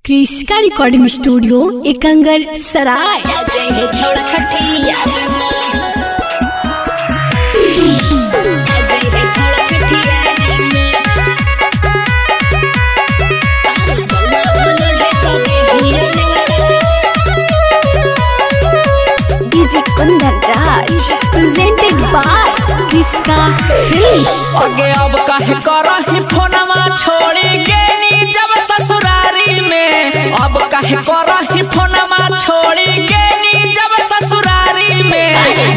क्रिस्का recording studio Ekangar Sarai. DJ Kundan Raj presented by Kriska films. आगे अब काहे करही फोनमा छोड़ी गेनी जब ससुरारी में, अब काहे करही फोनमा छोड़ी गेनी जब ससुरारी में।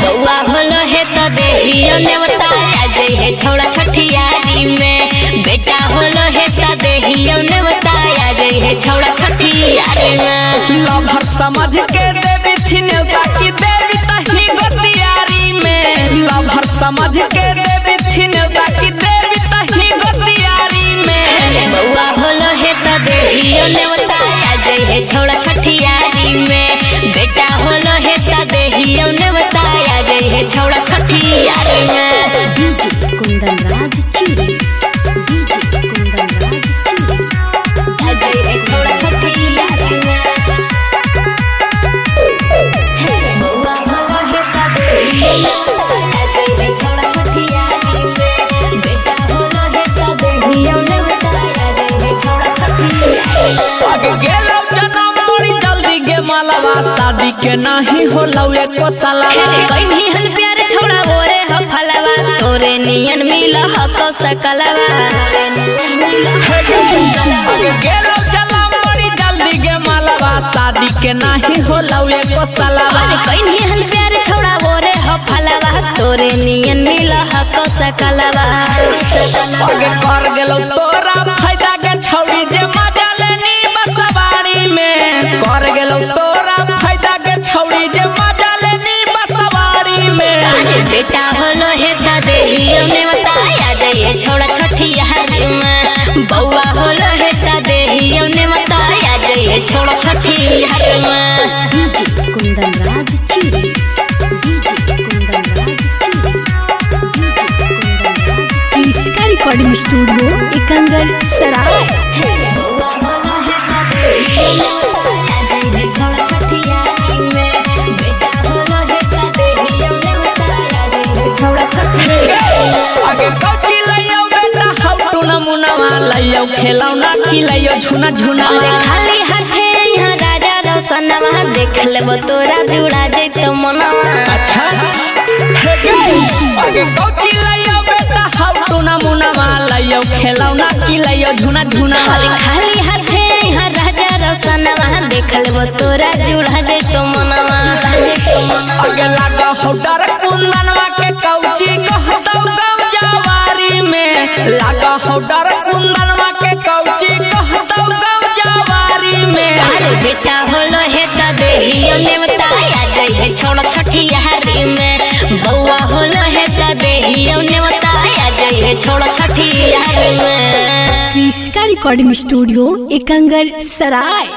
बउआ होलो है तो देहियो ने बताया जे है छोड़ा छठियारी में, बेटा होलो है तो देहियो ने बताया जे है छोड़ा छठियारी में। लभर समझ के देवी थी नेवता की देवी तही गोतियारी में, लभर समझ के देवी थी नेवता की देवी तही गोतियारी में। बउआ होलो है तो देहियो ने बताया जे है छोड़ा छठियारी में, बेटा होलो है तो देहियो ने बताया जे है छोड़ा छठियारी में। डीजे कुंदन राज चिड़ी, डीजे कुंदन राज चिड़ी। जे है छोड़ा छठियारी में, बउआ होलो है तो देहियो ने बताया जे है छोड़ा छठियारी में, बेटा होलो है तो देहियो ने बताया जे है छोड़ा छठियारी में। आगे गेलो जन्म बड़ी जल्दी गे मालवा, शादी के नहीं होलो एको सालवा। कोई नहीं हल प्यार छोड़ा बोरे हो फलवा, तोरे नियन मिल हको सकलवा। आगे गेलो जन्म बड़ी जल्दी गे मालवा, शादी के नहीं होलो एको सालवा। कोई नहीं हल प्यार छोड़ा बोरे हो फलवा, तोरे नियन मिल हको सकलवा। आगे कर गेलो तोरा फायदा के छौड़ी जे मजा लेनी बसवाड़ी में, कर गेलो तोरा फायदा के छौड़ी जे मजा लेनी बसवाड़ी में। बेटा होलो है तो देहियो ने बताया जे ये छोड़ा छठियारी में, बउआ होलो है तो देहियो ने बताया जे ये छोड़ा छठियारी में। डीजे कुंदन राज चिड़ी, डीजे कुंदन राज चिड़ी, डीजे कुंदन राज। क्रिस्का रिकॉर्डिंग स्टूडियो एकंगर सराय। बउआ होलो है तो देहियो ने बताया जे ये छोड़ा छठियारी में, बेटा होलो है तो देहियो ने बताया जे ये छोड़ा छठियारी में। आगे कौची लइयो बेटा हम टू नमुनावा लइयो खेलौना की लइयो झुना झुना। अरे खाली हाथे यहाँ राजा रोशनवा, देख लेबो तोरा जुड़ा जैतो मनवा। अच्छा हे गे आगे कौची लइयो बेटा हम टू नमुनावा लइयो खेलौना की लइयो झुना झुना। खाली हाथे यहाँ राजा रोशनवा, देख लेबो तोरा जुड़ा जैतो मनवा। आगे लागा हो डर कुंदनवा के कौची कहतौ गौ जवारी में, लागा हो डर कुंदनवा के कौची कहतौ गौ जवारी में। अरे बेटा होलो है तो देहियो ने बताया जे है छोड़ा छठियारी में, बउआ होलो है तो देहियो ने बताया जे है छोड़ा छठियारी में। क्रिस्का रिकॉर्डिंग स्टूडियो एकंगर सराय।